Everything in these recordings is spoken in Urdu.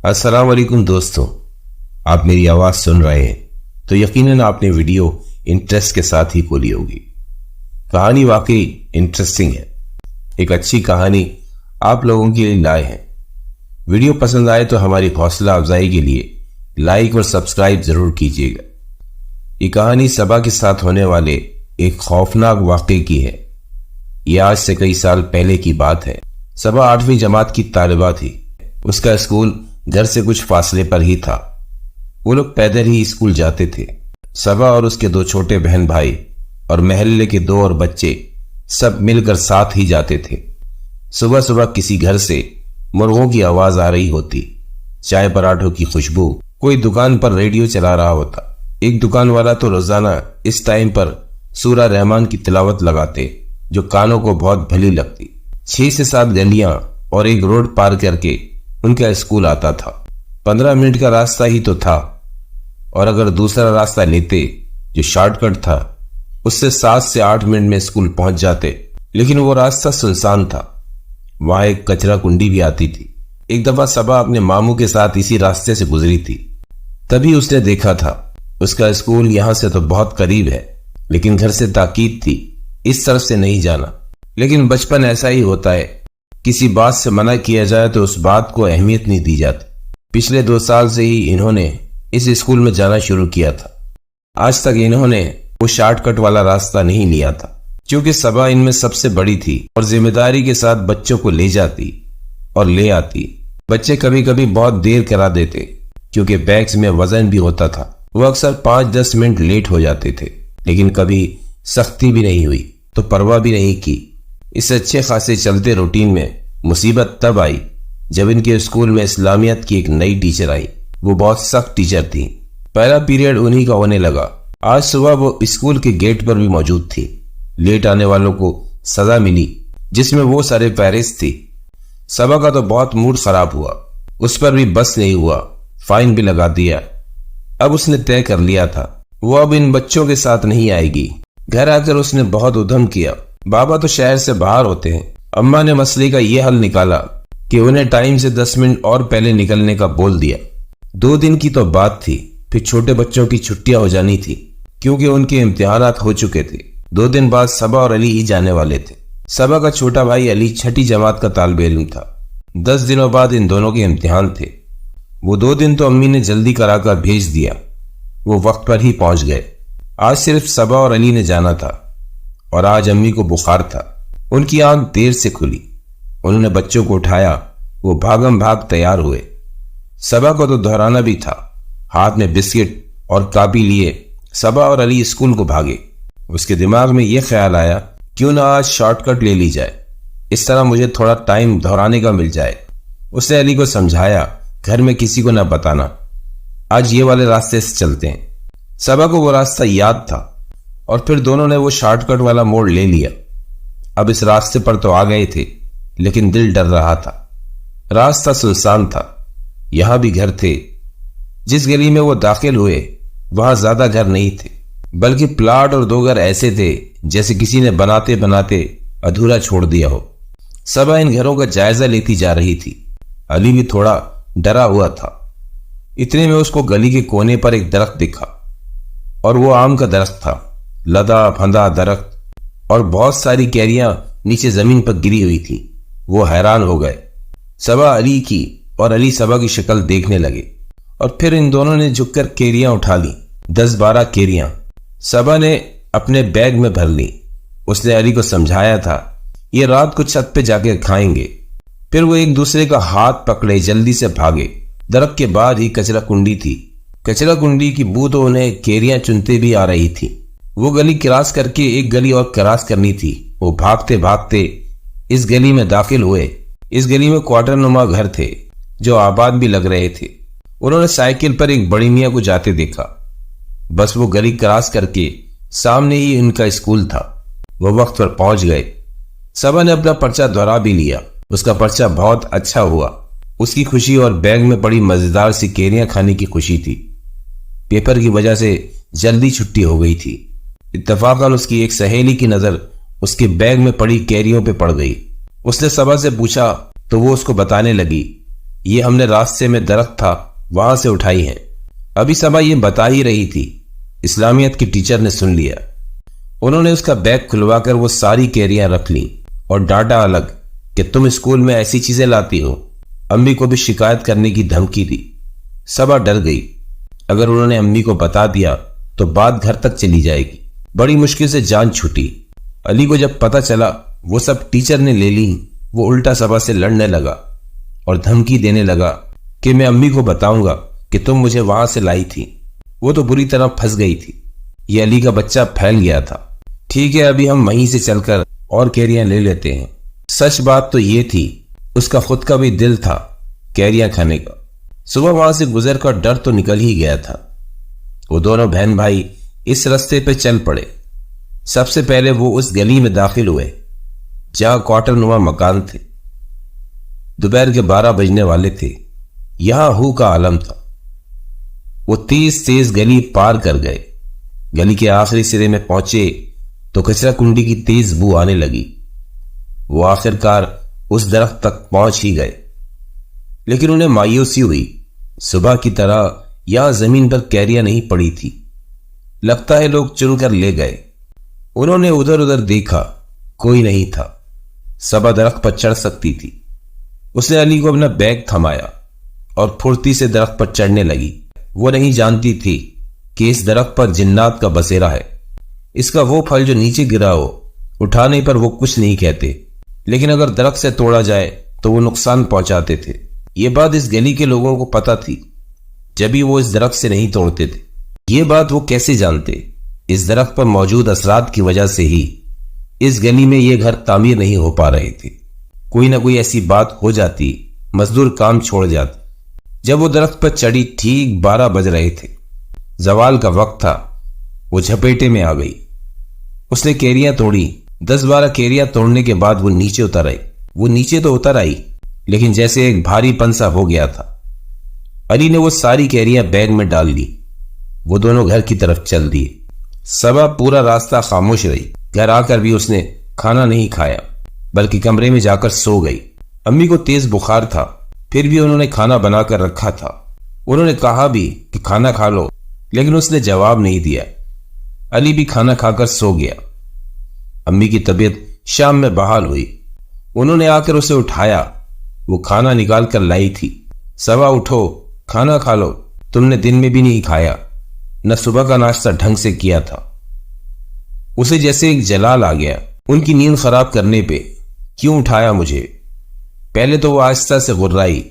السلام علیکم دوستوں، آپ میری آواز سن رہے ہیں تو یقیناً آپ نے ویڈیو انٹرسٹ کے ساتھ ہی کھولی ہوگی۔ کہانی واقعی انٹرسٹنگ ہے، ایک اچھی کہانی آپ لوگوں کے لیے لائے ہیں۔ ویڈیو پسند آئے تو ہماری حوصلہ افزائی کے لیے لائک اور سبسکرائب ضرور کیجیے گا۔ یہ کہانی صبا کے ساتھ ہونے والے ایک خوفناک واقعے کی ہے۔ یہ آج سے کئی سال پہلے کی بات ہے۔ صبا 8ویں جماعت کی طالبہ تھی۔ اس کا اسکول گھر سے کچھ فاصلے پر ہی تھا۔ وہ لوگ پیدل ہی اسکول جاتے تھے۔ صبا اور اس کے 2 چھوٹے بہن بھائی اور محلے کے 2 اور بچے سب مل کر ساتھ ہی جاتے تھے۔ صبح صبح کسی گھر سے مرغوں کی آواز آ رہی ہوتی، چائے پراٹھوں کی خوشبو، کوئی دکان پر ریڈیو چلا رہا ہوتا۔ ایک دکان والا تو روزانہ اس ٹائم پر سورہ رحمان کی تلاوت لگاتے جو کانوں کو بہت بھلی لگتی۔ 6 سے 7 گلیاں اور ایک روڈ پار کر کے ان کا اسکول آتا تھا۔ 15 منٹ کا راستہ ہی تو تھا، اور اگر دوسرا راستہ لیتے جو شارٹ کٹ تھا اس سے 7 سے 8 منٹ میں اسکول پہنچ جاتے، لیکن وہ راستہ سنسان تھا۔ وہاں ایک کچرا کنڈی بھی آتی تھی۔ ایک دفعہ صبا اپنے ماموں کے ساتھ اسی راستے سے گزری تھی، تبھی اس نے دیکھا تھا اس کا اسکول یہاں سے تو بہت قریب ہے، لیکن گھر سے تاکید تھی اس طرف سے نہیں جانا۔ لیکن بچپن ایسا ہی ہوتا ہے، کسی بات سے منع کیا جائے تو اس بات کو اہمیت نہیں دی جاتی۔ پچھلے 2 سال سے ہی انہوں نے اس اسکول میں جانا شروع کیا تھا۔ آج تک انہوں نے وہ شارٹ کٹ والا راستہ نہیں لیا تھا، کیونکہ صبا ان میں سب سے بڑی تھی اور ذمہ داری کے ساتھ بچوں کو لے جاتی اور لے آتی۔ بچے کبھی کبھی بہت دیر کرا دیتے کیونکہ بیگز میں وزن بھی ہوتا تھا۔ وہ اکثر 5-10 منٹ لیٹ ہو جاتے تھے، لیکن کبھی سختی بھی نہیں ہوئی تو پرواہ بھی نہیں کی۔ اس اچھے خاصے چلتے روٹین میں مصیبت تب آئی جب ان کے اسکول میں اسلامیات کی ایک نئی ٹیچر آئی۔ وہ بہت سخت ٹیچر تھی۔ پہلا پیریڈ انہی کا ہونے لگا۔ آج صبح وہ اسکول کے گیٹ پر بھی موجود تھی۔ لیٹ آنے والوں کو سزا ملی جس میں وہ سر فہرست تھی۔ صبا کا تو بہت موڈ خراب ہوا، اس پر بھی بس نہیں ہوا، فائن بھی لگا دیا۔ اب اس نے طے کر لیا تھا وہ اب ان بچوں کے ساتھ نہیں آئے گی۔ گھر آ کر اس نے بہت ادھم کیا۔ بابا تو شہر سے باہر ہوتے ہیں۔ اماں نے مسئلے کا یہ حل نکالا کہ انہیں ٹائم سے 10 منٹ اور پہلے نکلنے کا بول دیا۔ 2 دن کی تو بات تھی، پھر چھوٹے بچوں کی چھٹیاں ہو جانی تھی کیونکہ ان کے امتحانات ہو چکے تھے۔ 2 دن بعد صبا اور علی ہی جانے والے تھے۔ صبا کا چھوٹا بھائی علی 6ٹھی جماعت کا طالب علم تھا۔ 10 دنوں بعد ان دونوں کے امتحان تھے۔ وہ 2 دن تو امی نے جلدی کرا کر بھیج دیا، وہ وقت پر ہی پہنچ گئے۔ آج صرف صبا اور علی نے جانا تھا، اور آج امی کو بخار تھا۔ ان کی آنکھ دیر سے کھلی۔ انہوں نے بچوں کو اٹھایا، وہ بھاگم بھاگ تیار ہوئے۔ صبا کو تو دہرانا بھی تھا۔ ہاتھ میں بسکٹ اور کاپی لیے صبا اور علی اسکول کو بھاگے۔ اس کے دماغ میں یہ خیال آیا کیوں نہ آج شارٹ کٹ لے لی جائے، اس طرح مجھے تھوڑا ٹائم دہرانے کا مل جائے۔ اس نے علی کو سمجھایا گھر میں کسی کو نہ بتانا، آج یہ والے راستے سے چلتے ہیں۔ صبا کو وہ راستہ یاد تھا اور پھر دونوں نے وہ شارٹ کٹ والا موڑ لے لیا۔ اب اس راستے پر تو آ گئے تھے، لیکن دل ڈر رہا تھا۔ راستہ سنسان تھا، یہاں بھی گھر تھے۔ جس گلی میں وہ داخل ہوئے وہاں زیادہ گھر نہیں تھے، بلکہ پلاٹ اور 2 گھر ایسے تھے جیسے کسی نے بناتے بناتے ادھورا چھوڑ دیا ہو۔ صبا ان گھروں کا جائزہ لیتی جا رہی تھی۔ علی بھی تھوڑا ڈرا ہوا تھا۔ اتنے میں اس کو گلی کے کونے پر ایک درخت دکھا، اور وہ آم کا درخت تھا، لدا پھندا درخت، اور بہت ساری کیریاں نیچے زمین پر گری ہوئی تھی۔ وہ حیران ہو گئے۔ صبا علی کی اور علی صبا کی شکل دیکھنے لگے، اور پھر ان دونوں نے جھک کر کیریاں اٹھا لی۔ 10-12 کیریاں صبا نے اپنے بیگ میں بھر لی۔ اس نے علی کو سمجھایا تھا یہ رات کو چھت پہ جا کے کھائیں گے۔ پھر وہ ایک دوسرے کا ہاتھ پکڑے جلدی سے بھاگے۔ درخت کے بعد ہی کچرا کنڈی تھی۔ کچرا کنڈی کی بو تو انہیں کیریاں چنتے بھی آ رہی تھی۔ وہ گلی کراس کر کے ایک گلی اور کراس کرنی تھی۔ وہ بھاگتے بھاگتے اس گلی میں داخل ہوئے۔ اس گلی میں کوارٹر نما گھر تھے جو آباد بھی لگ رہے تھے۔ انہوں نے سائیکل پر ایک بڑی میاں کو جاتے دیکھا۔ بس وہ گلی کراس کر کے سامنے ہی ان کا اسکول تھا۔ وہ وقت پر پہنچ گئے۔ صبا نے اپنا پرچہ دہرا بھی لیا۔ اس کا پرچہ بہت اچھا ہوا۔ اس کی خوشی اور بیگ میں پڑی مزیدار سی کیریاں کھانے کی خوشی تھی۔ پیپر کی وجہ سے جلدی چھٹی ہو گئی تھی۔ اتفاقاً اس کی ایک سہیلی کی نظر اس کے بیگ میں پڑی کیریوں پہ پڑ گئی۔ اس نے صبا سے پوچھا تو وہ اس کو بتانے لگی یہ ہم نے راستے میں درخت تھا وہاں سے اٹھائی ہیں۔ ابھی صبا یہ بتا ہی رہی تھی، اسلامیت کی ٹیچر نے سن لیا۔ انہوں نے اس کا بیگ کھلوا کر وہ ساری کیریاں رکھ لیں اور ڈانٹا الگ کہ تم اسکول میں ایسی چیزیں لاتی ہو۔ امی کو بھی شکایت کرنے کی دھمکی دی۔ صبا ڈر گئی، اگر انہوں نے امی کو بتا دیا تو بات گھر تک چلی جائے گی۔ بڑی مشکل سے جان چھوٹی۔ علی کو جب پتا چلا وہ سب ٹیچر نے لے لی، وہ الٹا صبا سے لڑنے لگا اور دھمکی دینے لگا کہ میں امی کو بتاؤں گا کہ تم مجھے وہاں سے لائی تھی۔ وہ تو بری طرح پھنس گئی تھی۔ یہ علی کا بچہ پھیل گیا تھا۔ ٹھیک ہے، ابھی ہم وہیں سے چل کر اور کیریاں لے لیتے ہیں۔ سچ بات تو یہ تھی اس کا خود کا بھی دل تھا کیریاں کھانے کا۔ صبح وہاں سے گزر کر ڈر تو نکل ہی گیا تھا۔ وہ دونوں بہن بھائی اس رستے پہ چل پڑے۔ سب سے پہلے وہ اس گلی میں داخل ہوئے جہاں کوارٹر نما مکان تھے۔ دوپہر کے 12 بجنے والے تھے۔ یہاں ہو کا عالم تھا۔ وہ تیز تیز گلی پار کر گئے۔ گلی کے آخری سرے میں پہنچے تو کچرا کنڈی کی تیز بو آنے لگی۔ وہ آخر کار اس درخت تک پہنچ ہی گئے، لیکن انہیں مایوسی ہوئی۔ صبح کی طرح یہاں زمین پر کیریاں نہیں پڑی تھی، لگتا ہے لوگ چن کر لے گئے۔ انہوں نے ادھر ادھر دیکھا، کوئی نہیں تھا۔ صبا درخت پر چڑھ سکتی تھی۔ اس نے علی کو اپنا بیگ تھمایا اور پھرتی سے درخت پر چڑھنے لگی۔ وہ نہیں جانتی تھی کہ اس درخت پر جنات کا بسیرا ہے۔ اس کا وہ پھل جو نیچے گرا ہو، اٹھانے پر وہ کچھ نہیں کہتے، لیکن اگر درخت سے توڑا جائے تو وہ نقصان پہنچاتے تھے۔ یہ بات اس گلی کے لوگوں کو پتا تھی، جبھی وہ اس درخت سے نہیں توڑتے تھے۔ یہ بات وہ کیسے جانتے؟ اس درخت پر موجود اثرات کی وجہ سے ہی اس گلی میں یہ گھر تعمیر نہیں ہو پا رہے تھے۔ کوئی نہ کوئی ایسی بات ہو جاتی، مزدور کام چھوڑ جاتے۔ جب وہ درخت پر چڑھی ٹھیک 12 بج رہے تھے، زوال کا وقت تھا۔ وہ جھپیٹے میں آ گئی۔ اس نے کیریاں توڑی۔ 10-12 کیریاں توڑنے کے بعد وہ نیچے اتر آئی۔ وہ نیچے تو اتر آئی، لیکن جیسے ایک بھاری پن سا ہو گیا تھا۔ علی نے وہ ساری کیریاں بیگ میں ڈال لی۔ وہ دونوں گھر کی طرف چل دیے۔ صبا پورا راستہ خاموش رہی۔ گھر آ کر بھی اس نے کھانا نہیں کھایا، بلکہ کمرے میں جا کر سو گئی۔ امی کو تیز بخار تھا، پھر بھی انہوں نے کھانا بنا کر رکھا تھا۔ انہوں نے کہا بھی کہ کھانا کھا لو، لیکن اس نے جواب نہیں دیا۔ علی بھی کھانا کھا کر سو گیا۔ امی کی طبیعت شام میں بحال ہوئی۔ انہوں نے آ کر اسے اٹھایا۔ وہ کھانا نکال کر لائی تھی۔ صبا اٹھو، کھانا کھا لو، تم نے دن میں بھی نہیں کھایا، نہ صبح کا ناشتہ ڈھنگ سے کیا تھا۔ اسے جیسے ایک جلال آ گیا۔ ان کی نیند خراب کرنے پہ کیوں اٹھایا مجھے؟ پہلے تو وہ آہستہ سے غرائی۔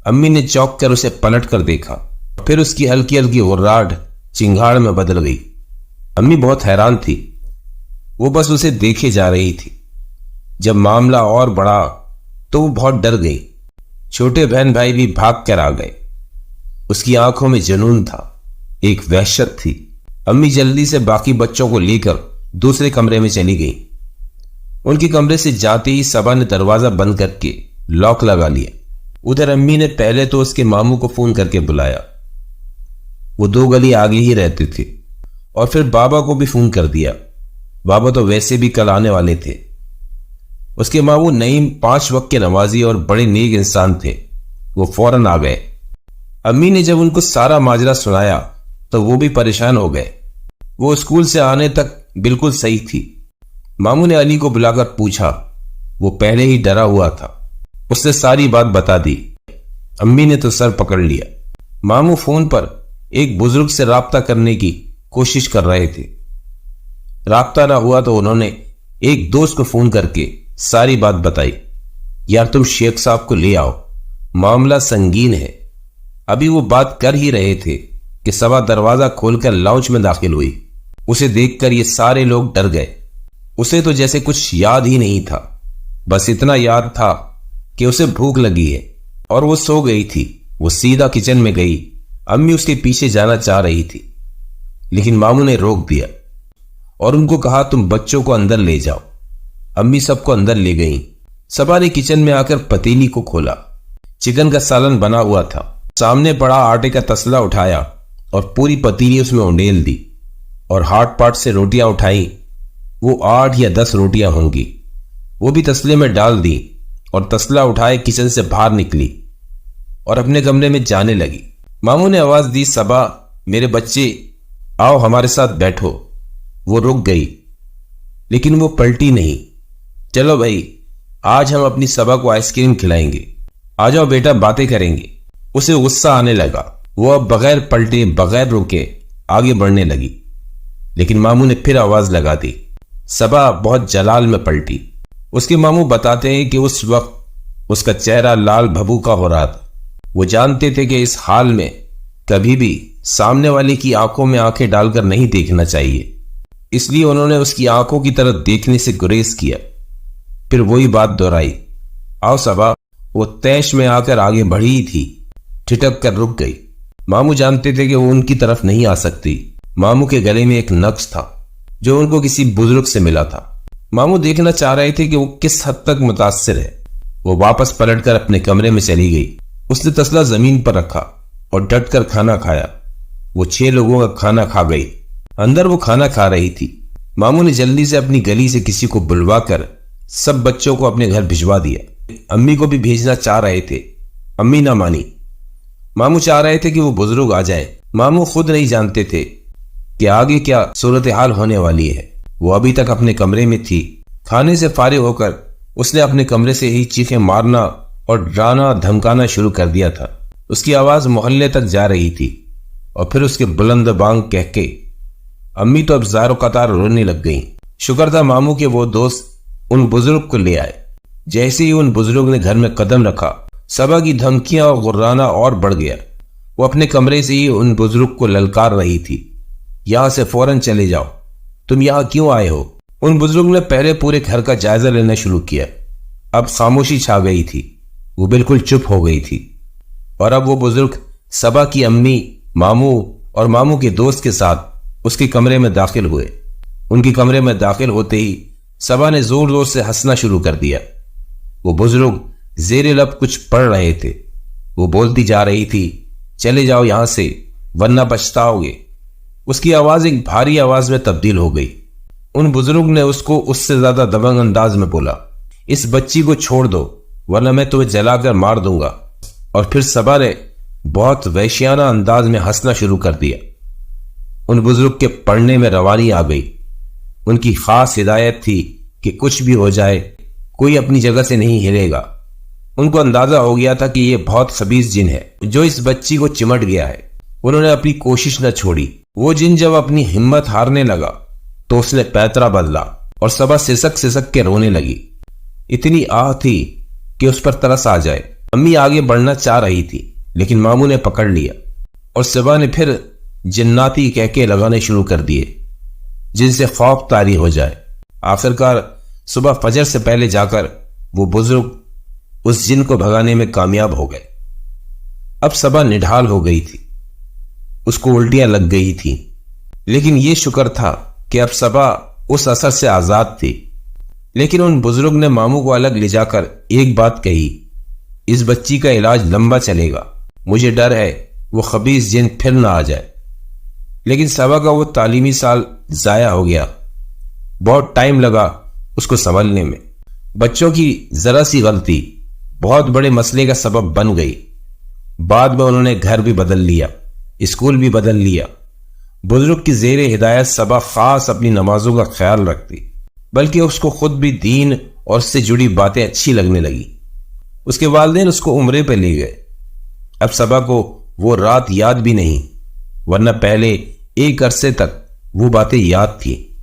امی نے چونک کر اسے پلٹ کر دیکھا، پھر اس کی ہلکی ہلکی غراہٹ چنگھاڑ میں بدل گئی۔ امی بہت حیران تھی۔ وہ بس اسے دیکھے جا رہی تھی۔ جب معاملہ اور بڑھا تو وہ بہت ڈر گئی۔ چھوٹے بہن بھائی بھی بھاگ کر آ گئے۔ اس کی آنکھوں میں جنون تھا، ایک وحشت تھی۔ امی جلدی سے باقی بچوں کو لے کر دوسرے کمرے میں چلی گئی۔ ان کے کمرے سے جاتے ہی صبا نے دروازہ بند کر کے لاک لگا لیا۔ ادھر امی نے پہلے تو اس کے ماموں کو فون کر کے بلایا، وہ 2 گلی آگے ہی رہتے تھے، اور پھر بابا کو بھی فون کر دیا۔ بابا تو ویسے بھی کل آنے والے تھے۔ اس کے ماموں نعیم 5 وقت کے نمازی اور بڑے نیک انسان تھے، وہ فوراً آ گئے۔ امی نے جب ان کو سارا ماجرا سنایا تو وہ بھی پریشان ہو گئے۔ وہ اسکول سے آنے تک بالکل صحیح تھی۔ ماموں نے علی کو بلا کر پوچھا، وہ پہلے ہی ڈرا ہوا تھا۔ اس نے ساری بات بتا دی۔ امی نے تو سر پکڑ لیا۔ ماموں فون پر ایک بزرگ سے رابطہ کرنے کی کوشش کر رہے تھے۔ رابطہ نہ ہوا تو انہوں نے ایک دوست کو فون کر کے ساری بات بتائی۔ یار تم شیخ صاحب کو لے آؤ، معاملہ سنگین ہے۔ ابھی وہ بات کر ہی رہے تھے کہ صبا دروازہ کھول کر لاؤنج میں داخل ہوئی۔ اسے دیکھ کر یہ سارے لوگ ڈر گئے۔ اسے تو جیسے کچھ یاد ہی نہیں تھا، بس اتنا یاد تھا کہ اسے بھوک لگی ہے اور وہ سو گئی تھی۔ وہ سیدھا کچن میں گئی۔ امی اس کے پیچھے جانا چاہ رہی تھی، لیکن ماموں نے روک دیا اور ان کو کہا تم بچوں کو اندر لے جاؤ۔ امی سب کو اندر لے گئیں۔ صبا نے کچن میں آ کر پتیلی کو کھولا۔ چکن کا سالن بنا ہوا تھا۔ سامنے پڑا آٹے کا تسلا اٹھایا اور پوری پتیلی اس میں اونڈیل دی، اور ہاٹ پاٹ سے روٹیاں اٹھائی۔ وہ 8 یا 10 روٹیاں ہوں گی، وہ بھی تسلے میں ڈال دی اور تسلا اٹھائے کچن سے باہر نکلی۔ اور اپنے کمرے میں جانے لگی۔ ماموں نے آواز دی، صبا میرے بچے آؤ ہمارے ساتھ بیٹھو۔ وہ رک گئی لیکن وہ پلٹی نہیں۔ چلو بھائی آج ہم اپنی صبا کو آئس کریم کھلائیں گے، آ جاؤ بیٹا باتیں کریں گے۔ اسے غصہ آنے لگا، وہ اب بغیر پلٹے بغیر رکے آگے بڑھنے لگی، لیکن ماموں نے پھر آواز لگا دی۔ صبا بہت جلال میں پلٹی۔ اس کے ماموں بتاتے ہیں کہ اس وقت اس کا چہرہ لال بھبوکا ہو رہا تھا۔ وہ جانتے تھے کہ اس حال میں کبھی بھی سامنے والے کی آنکھوں میں آنکھیں ڈال کر نہیں دیکھنا چاہیے، اس لیے انہوں نے اس کی آنکھوں کی طرف دیکھنے سے گریز کیا۔ پھر وہی بات دہرائی، آؤ صبا۔ وہ تیش میں آ کر آگے بڑھی تھی، ٹھٹک کر رک گئی۔ ماموں جانتے تھے کہ وہ ان کی طرف نہیں آ سکتی۔ ماموں کے گلے میں ایک نقص تھا جو ان کو کسی بزرگ سے ملا تھا۔ ماموں دیکھنا چاہ رہے تھے کہ وہ کس حد تک متاثر ہے۔ وہ واپس پلٹ کر اپنے کمرے میں چلی گئی۔ اس نے تسلا زمین پر رکھا اور ڈٹ کر کھانا کھایا۔ وہ 6 لوگوں کا کھانا کھا گئی۔ اندر وہ کھانا کھا رہی تھی۔ ماموں نے جلدی سے اپنی گلی سے کسی کو بلوا کر سب بچوں کو اپنے گھر بھجوا دیا۔ امی کو بھی بھیجنا چاہ رہے تھے، امی نہ مانی۔ ماموں چاہ رہے تھے کہ وہ بزرگ آ جائیں۔ ماموں خود نہیں جانتے تھے کہ آگے کیا صورتحال ہونے والی ہے۔ وہ ابھی تک اپنے کمرے میں تھی۔ کھانے سے فارغ ہو کر اس نے اپنے کمرے سے ہی چیخیں مارنا اور ڈرانا دھمکانا شروع کر دیا تھا۔ اس کی آواز محلے تک جا رہی تھی اور پھر اس کے بلند بانگ کہہ کے امی تو اب زار و قطار رونے لگ گئیں۔ شکر تھا ماموں کے وہ دوست ان بزرگ کو لے آئے۔ جیسے ہی ان بزرگ نے گھر میں قدم رکھا، صبا کی دھمکیاں اور غرانا اور بڑھ گیا۔ وہ اپنے کمرے سے ہی ان بزرگ کو للکار رہی تھی، یہاں سے فوراً چلے جاؤ، تم یہاں کیوں آئے ہو؟ ان بزرگ نے پہلے پورے گھر کا جائزہ لینا شروع کیا۔ اب خاموشی چھا گئی تھی، وہ بالکل چپ ہو گئی تھی۔ اور اب وہ بزرگ صبا کی امی، ماموں اور ماموں کے دوست کے ساتھ اس کے کمرے میں داخل ہوئے۔ ان کے کمرے میں داخل ہوتے ہی صبا نے زور زور سے ہنسنا شروع کر دیا۔ وہ بزرگ زیر لب کچھ پڑھ رہے تھے۔ وہ بولتی جا رہی تھی، چلے جاؤ یہاں سے ورنہ پچھتاؤ گے۔ اس کی آواز ایک بھاری آواز میں تبدیل ہو گئی۔ ان بزرگ نے اس کو اس سے زیادہ دبنگ انداز میں بولا، اس بچی کو چھوڑ دو ورنہ میں تمہیں جلا کر مار دوں گا۔ اور پھر صبا نے بہت وحشیانہ انداز میں ہنسنا شروع کر دیا۔ ان بزرگ کے پڑھنے میں روانی آ گئی۔ ان کی خاص ہدایت تھی کہ کچھ بھی ہو جائے کوئی اپنی جگہ سے نہیں ہلے گا۔ ان کو اندازہ ہو گیا تھا کہ یہ بہت خبیث جن ہے جو اس بچی کو چمٹ گیا ہے۔ انہوں نے اپنی کوشش نہ چھوڑی۔ وہ جن جب اپنی ہمت ہارنے لگا تو اس نے پیترا بدلا اور صبا سسک سسک کے رونے لگی۔ اتنی آہ تھی کہ اس پر ترس آ جائے۔ امی آگے بڑھنا چاہ رہی تھی لیکن ماموں نے پکڑ لیا اور صبا نے پھر جناتی کہکے لگانے شروع کر دیے جن سے خوف طاری ہو جائے۔ آخرکار صبح فجر سے پہلے جا کر وہ بزرگ اس جن کو بھگانے میں کامیاب ہو گئے۔ اب صبا نڈھال ہو گئی تھی، اس کو الٹیاں لگ گئی تھی، لیکن یہ شکر تھا کہ اب صبا اس اثر سے آزاد تھی۔ لیکن ان بزرگ نے ماموں کو الگ لے جا کر ایک بات کہی، اس بچی کا علاج لمبا چلے گا، مجھے ڈر ہے وہ خبیث جن پھر نہ آ جائے۔ لیکن صبا کا وہ تعلیمی سال ضائع ہو گیا۔ بہت ٹائم لگا اس کو سنبھلنے میں۔ بچوں کی ذرا سی غلطی بہت بڑے مسئلے کا سبب بن گئی۔ بعد میں انہوں نے گھر بھی بدل لیا، اسکول بھی بدل لیا۔ بزرگ کی زیر ہدایت صبا خاص اپنی نمازوں کا خیال رکھتی، بلکہ اس کو خود بھی دین اور اس سے جڑی باتیں اچھی لگنے لگی۔ اس کے والدین اس کو عمرے پہ لے گئے۔ اب صبا کو وہ رات یاد بھی نہیں، ورنہ پہلے ایک عرصے تک وہ باتیں یاد تھی۔